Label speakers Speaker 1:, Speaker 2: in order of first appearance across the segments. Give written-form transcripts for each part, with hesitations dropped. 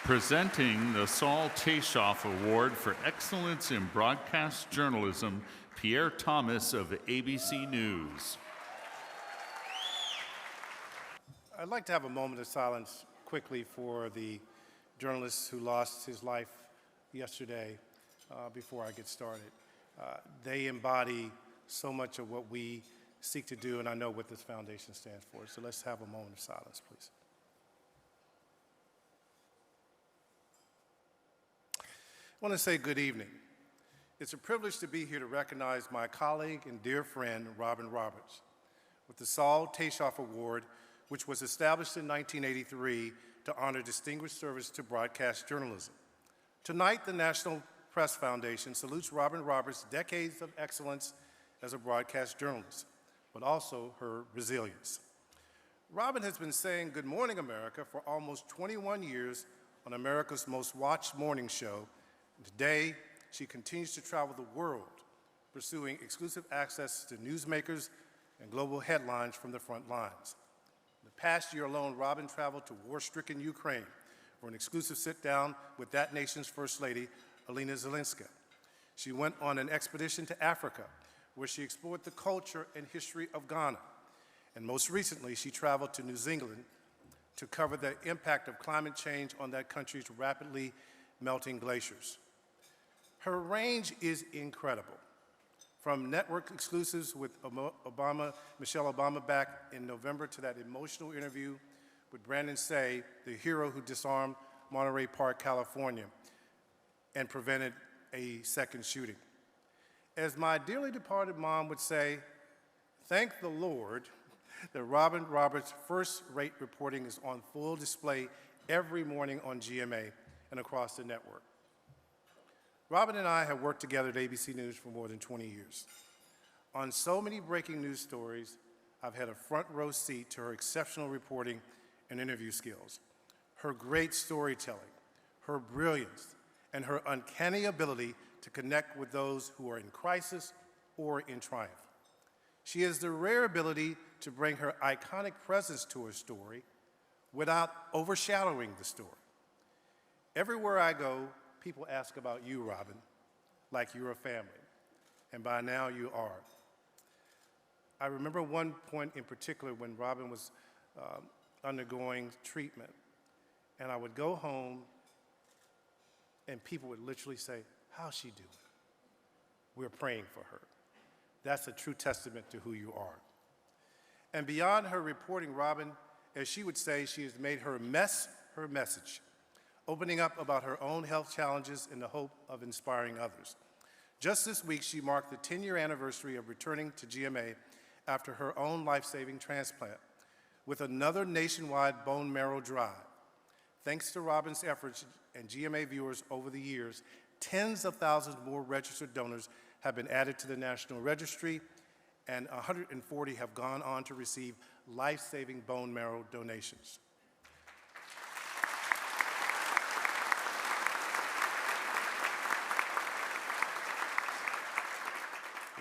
Speaker 1: Presenting the Saul Taishoff Award for Excellence in Broadcast Journalism, Pierre Thomas of ABC News.
Speaker 2: I'd like to have a moment of silence quickly for the journalist who lost his life yesterday before I get started. They embody so much of what we seek to do, and I know what this foundation stands for. So let's have a moment of silence, please. I want to say good evening. It's a privilege to be here to recognize my colleague and dear friend, Robin Roberts, with the Saul Taishoff Award, which was established in 1983 to honor distinguished service to broadcast journalism. Tonight, the National Press Foundation salutes Robin Roberts' decades of excellence as a broadcast journalist, but also her resilience. Robin has been saying Good Morning America for almost 21 years on America's most watched morning show. Today, she continues to travel the world, pursuing exclusive access to newsmakers and global headlines from the front lines. In the past year alone, Robin traveled to war-stricken Ukraine for an exclusive sit-down with that nation's First Lady, Olena Zelenska. She went on an expedition to Africa, where she explored the culture and history of Ghana. And most recently, she traveled to New Zealand to cover the impact of climate change on that country's rapidly melting glaciers. Her range is incredible. From network exclusives with Michelle Obama back in November to that emotional interview with Brandon Say, the hero who disarmed Monterey Park, California, and prevented a second shooting. As my dearly departed mom would say, thank the Lord that Robin Roberts' first-rate reporting is on full display every morning on GMA and across the network. Robin and I have worked together at ABC News for more than 20 years. On so many breaking news stories, I've had a front row seat to her exceptional reporting and interview skills, her great storytelling, her brilliance, and her uncanny ability to connect with those who are in crisis or in triumph. She has the rare ability to bring her iconic presence to her story without overshadowing the story. Everywhere I go, people ask about you, Robin, like you're a family, and by now you are. I remember one point in particular when Robin was undergoing treatment, and I would go home and people would literally say, how's she doing? We're praying for her. That's a true testament to who you are. And beyond her reporting, Robin, as she would say, she has made her mess her message, opening up about her own health challenges in the hope of inspiring others. Just this week, she marked the 10-year anniversary of returning to GMA after her own life-saving transplant with another nationwide bone marrow drive. Thanks to Robin's efforts and GMA viewers over the years, tens of thousands more registered donors have been added to the National Registry, and 140 have gone on to receive life-saving bone marrow donations.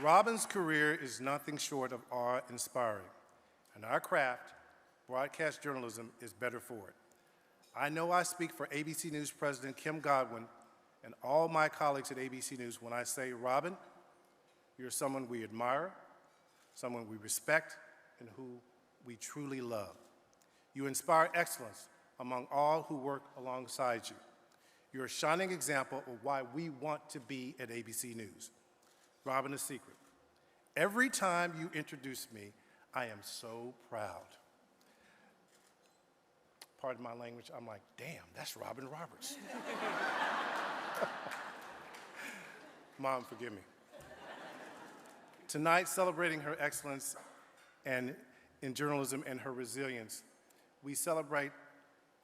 Speaker 2: Robin's career is nothing short of awe-inspiring, and our craft, broadcast journalism, is better for it. I know I speak for ABC News President Kim Godwin and all my colleagues at ABC News when I say, Robin, you're someone we admire, someone we respect, and who we truly love. You inspire excellence among all who work alongside you. You're a shining example of why we want to be at ABC News. Robin, a secret. Every time you introduce me, I am so proud. Pardon my language, I'm like, damn, that's Robin Roberts. Mom, forgive me. Tonight, celebrating her excellence and in journalism and her resilience, we celebrate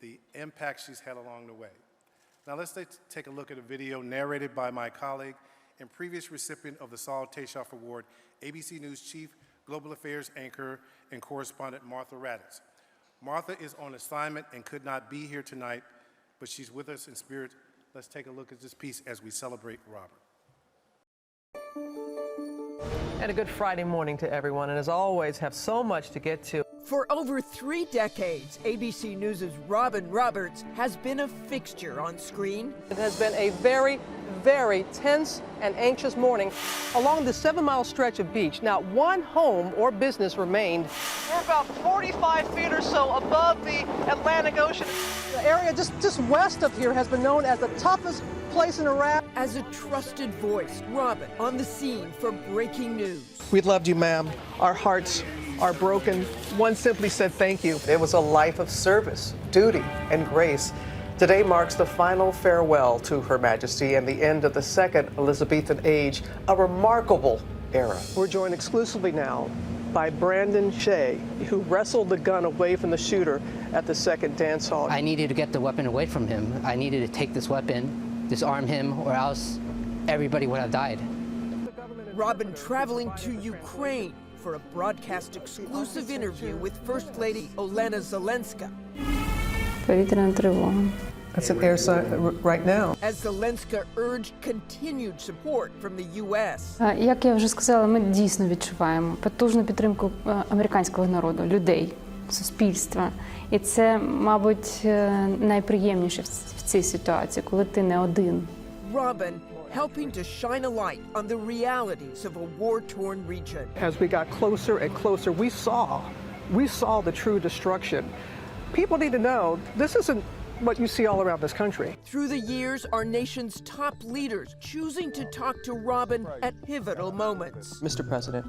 Speaker 2: the impact she's had along the way. Now let's take a look at a video narrated by my colleague and previous recipient of the Saul Taishoff Award, ABC News Chief Global Affairs Anchor and Correspondent Martha Raddatz. Martha is on assignment and could not be here tonight, but she's with us in spirit. Let's take a look at this piece as we celebrate Robert.
Speaker 3: And a good Friday morning to everyone, and as always, have so much to get to. For over 3 decades, ABC News' Robin Roberts has been a fixture on screen.
Speaker 4: It has been a very, very tense and anxious morning along the 7-mile stretch of beach. Not one home or business remained. We're about 45 feet or so above the Atlantic Ocean. The area just west of here has been known as the toughest place in Iraq.
Speaker 3: As a trusted voice, Robin on the scene for breaking news.
Speaker 4: We loved you, ma'am. Our hearts are broken. One simply said thank you. It was a life of service, duty, and grace. Today marks the final farewell to Her Majesty and the end of the second Elizabethan age, a remarkable era. We're joined exclusively now by Brandon Shea, who wrestled the gun away from the shooter at the second dance hall.
Speaker 5: I needed to get the weapon away from him. I needed to take this weapon, disarm him, or else everybody would have died.
Speaker 3: Robin traveling to Ukraine for a broadcast exclusive interview with First Lady Olena Zelenska.
Speaker 6: Повітряна тривога.
Speaker 4: That's an air sign right now.
Speaker 3: As Zelenska urged continued support from the U.S.
Speaker 6: Як я вже сказала, ми дійсно відчуваємо потужну підтримку американського народу, людей, суспільства. І це, мабуть, найприємніше в цій ситуації, коли ти не один.
Speaker 3: Robin helping to shine a light on the realities of a war-torn region.
Speaker 4: As we got closer and closer, we saw the true destruction. People need to know this isn't what you see all around this country.
Speaker 3: Through the years, our nation's top leaders choosing to talk to Robin at pivotal moments.
Speaker 4: Mr. President,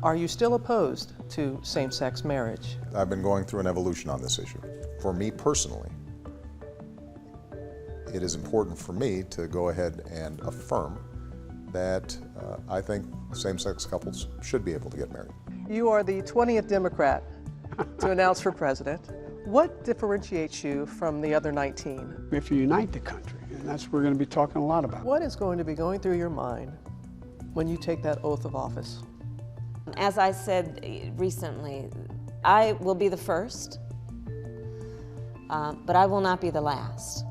Speaker 4: are you still opposed to same-sex marriage?
Speaker 7: I've been going through an evolution on this issue. For me personally, it is important for me to go ahead and affirm that I think same-sex couples should be able to get married.
Speaker 4: You are the 20th Democrat to announce for president. What differentiates you from the other 19?
Speaker 8: We have to unite the country, and that's what we're going to be talking a lot about.
Speaker 4: What is going to be going through your mind when you take that oath of office?
Speaker 9: As I said recently, I will be the first, but I will not be the last.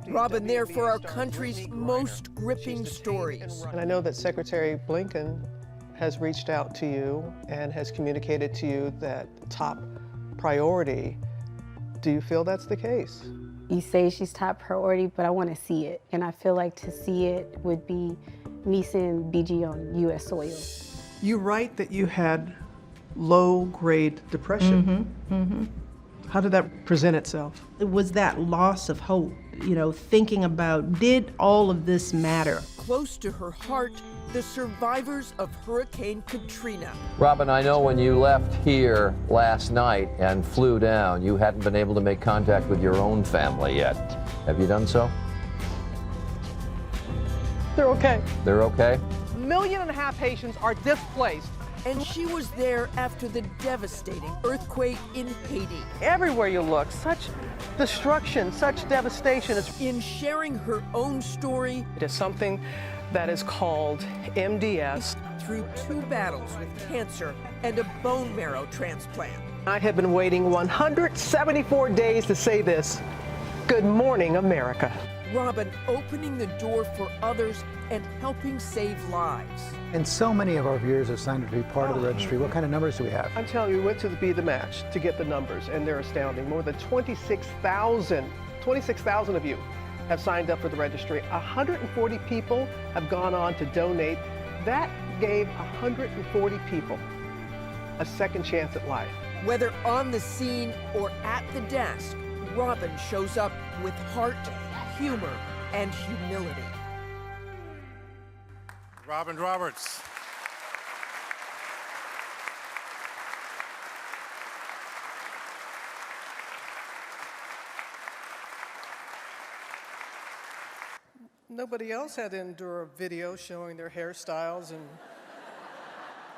Speaker 3: Robin there for our country's most gripping stories.
Speaker 4: And I know that Secretary Blinken has reached out to you and has communicated to you that top priority. Do you feel that's the case?
Speaker 10: You say she's top priority, but I want to see it. And I feel like to see it would be me seeing BG on U.S. soil.
Speaker 4: You write that you had low-grade depression. How did that present itself?
Speaker 11: It was that loss of hope, thinking about, did all of this matter?
Speaker 3: Close to her heart, the survivors of Hurricane Katrina.
Speaker 12: Robin, I know when you left here last night and flew down, you hadn't been able to make contact with your own family yet. Have you done so?
Speaker 4: They're okay.
Speaker 12: They're okay?
Speaker 4: 1.5 million Haitians are displaced.
Speaker 3: And she was there after the devastating earthquake in Haiti.
Speaker 4: Everywhere you look, such destruction, such devastation.
Speaker 3: In sharing her own story,
Speaker 4: it is something that is called MDS.
Speaker 3: Through 2 battles with cancer and a bone marrow transplant.
Speaker 4: I have been waiting 174 days to say this. Good morning, America.
Speaker 3: Robin opening the door for others and helping save lives.
Speaker 13: And so many of our viewers have signed up to be part of the registry. What kind of numbers do we have?
Speaker 4: I'm telling you, we went to Be the Match to get the numbers, and they're astounding. More than 26,000 of you have signed up for the registry. 140 people have gone on to donate. That gave 140 people a second chance at life.
Speaker 3: Whether on the scene or at the desk, Robin shows up with heart, humor, and humility.
Speaker 2: Robin Roberts.
Speaker 4: Nobody else had to endure a video showing their hairstyles and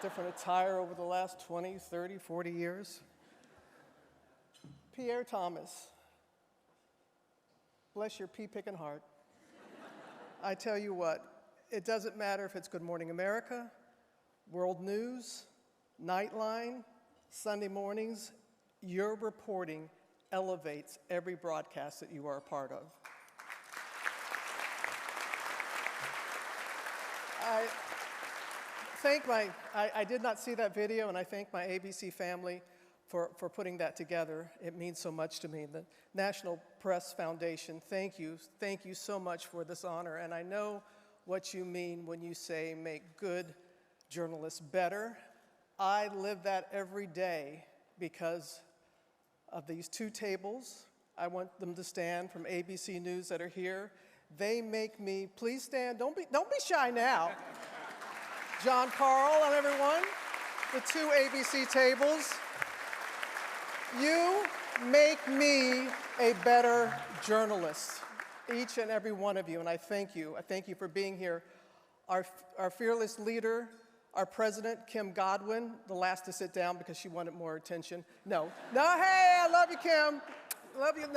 Speaker 4: different attire over the last 20, 30, 40 years. Pierre Thomas, bless your pea-picking heart. I tell you what, it doesn't matter if it's Good Morning America, World News, Nightline, Sunday mornings, your reporting elevates every broadcast that you are a part of. I did not see that video, and I thank my ABC family for putting that together. It means so much to me. The National Press Foundation, thank you. Thank you so much for this honor. And I know what you mean when you say make good journalists better. I live that every day because of these two tables. I want them to stand from ABC News that are here. They make me, please stand, don't be shy now. John Carl and everyone, the two ABC tables. You make me a better journalist, each and every one of you, and I thank you. I thank you for being here. Our fearless leader, our president, Kim Godwin, the last to sit down because she wanted more attention. No, hey, I love you, Kim. Love you,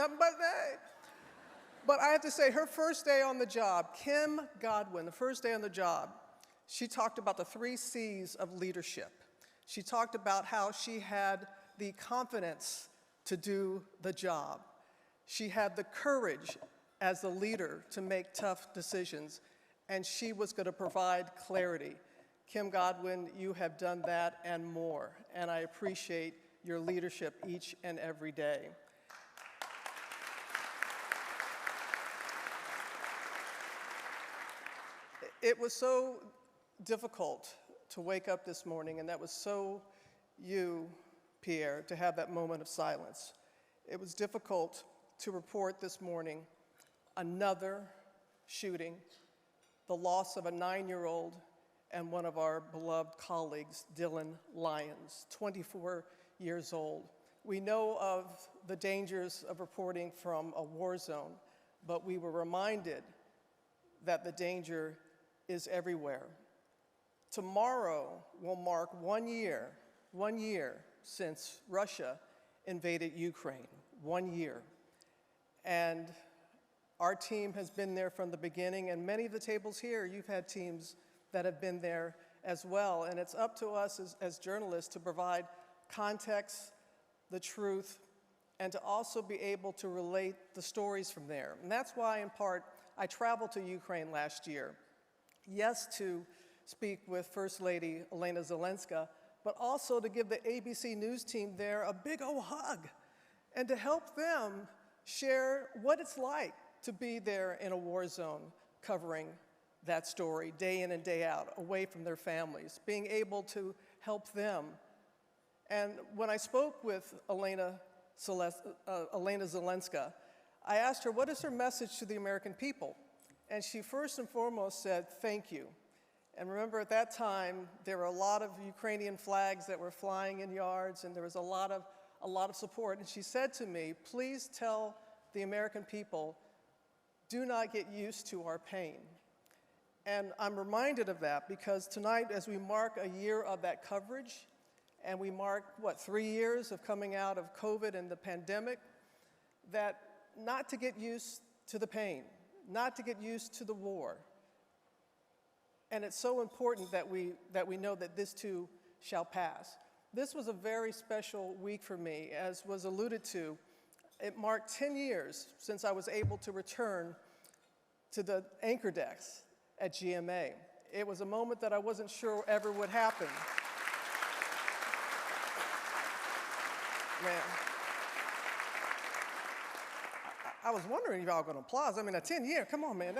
Speaker 4: but I have to say, her first day on the job, Kim Godwin, the first day on the job, she talked about the 3 C's of leadership. She talked about how she had the confidence to do the job. She had the courage as a leader to make tough decisions, and she was going to provide clarity. Kim Godwin, you have done that and more, and I appreciate your leadership each and every day. It was so difficult to wake up this morning, and that was so you, Pierre, to have that moment of silence. It was difficult to report this morning another shooting, the loss of a 9-year-old and one of our beloved colleagues, Dylan Lyons, 24 years old. We know of the dangers of reporting from a war zone, but we were reminded that the danger is everywhere. Tomorrow will mark 1 year since Russia invaded Ukraine, 1 year. And our team has been there from the beginning, and many of the tables here, you've had teams that have been there as well. And it's up to us as journalists to provide context, the truth, and to also be able to relate the stories from there. And that's why, in part, I traveled to Ukraine last year. Yes, to speak with First Lady Olena Zelenska, but also to give the ABC News team there a big old hug and to help them share what it's like to be there in a war zone covering that story day in and day out, away from their families, being able to help them. And when I spoke with Olena Zelenska, I asked her, what is her message to the American people? And she first and foremost said, thank you. And remember, at that time, there were a lot of Ukrainian flags that were flying in yards, and there was a lot of support. And she said to me, please tell the American people, do not get used to our pain. And I'm reminded of that because tonight, as we mark a year of that coverage, and we mark, 3 years of coming out of COVID and the pandemic, that not to get used to the pain, not to get used to the war. And it's so important that we know that this too shall pass. This was a very special week for me. As was alluded to, it marked 10 years since I was able to return to the anchor decks at GMA. It was a moment that I wasn't sure ever would happen. Man. I was wondering if y'all were going to applaud. I mean, a 10-year, come on, man.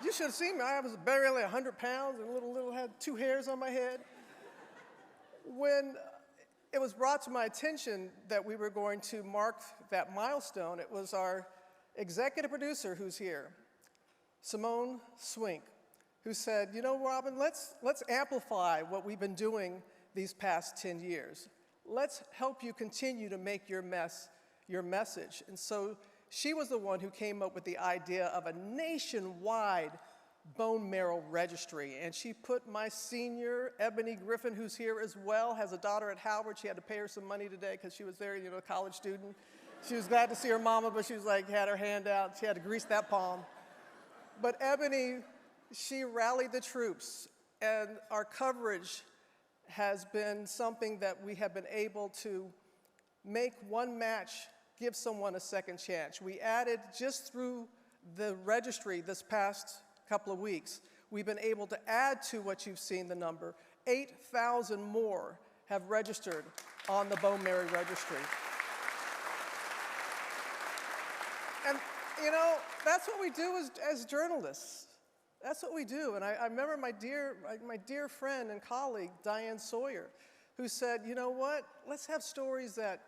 Speaker 4: You should have seen me. I was barely 100 pounds and had 2 hairs on my head. When it was brought to my attention that we were going to mark that milestone, it was our executive producer who's here, Simone Swink, who said, you know, Robin, let's amplify what we've been doing these past 10 years. Let's help you continue to make your message. And so she was the one who came up with the idea of a nationwide bone marrow registry. And she put my senior, Ebony Griffin, who's here as well, has a daughter at Howard. She had to pay her some money today because she was there, a college student. She was glad to see her mama, but she was had her hand out. She had to grease that palm. But Ebony, she rallied the troops, and our coverage has been something that we have been able to make one match give someone a second chance. We added, just through the registry this past couple of weeks, we've been able to add to what you've seen, the number, 8,000 more have registered on the Bo Mary Registry. And, you know, that's what we do as journalists. That's what we do. And I remember my dear friend and colleague, Diane Sawyer, who said, you know what, let's have stories that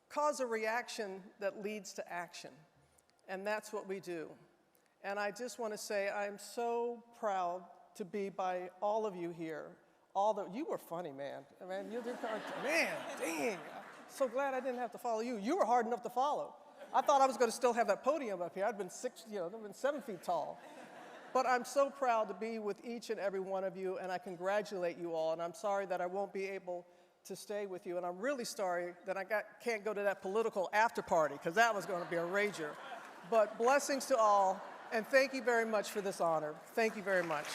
Speaker 4: cause a reaction that leads to action. And that's what we do. And I just want to say I'm so proud to be by all of you here. You were funny, man. Man, man, dang. So glad I didn't have to follow you. You were hard enough to follow. I thought I was going to still have that podium up here. I'd been 7 feet tall. But I'm so proud to be with each and every one of you, and I congratulate you all. And I'm sorry that I won't be able to stay with you. And I'm really sorry that I can't go to that political after party, because that was going to be a rager. But blessings to all, and thank you very much for this honor. Thank you very much.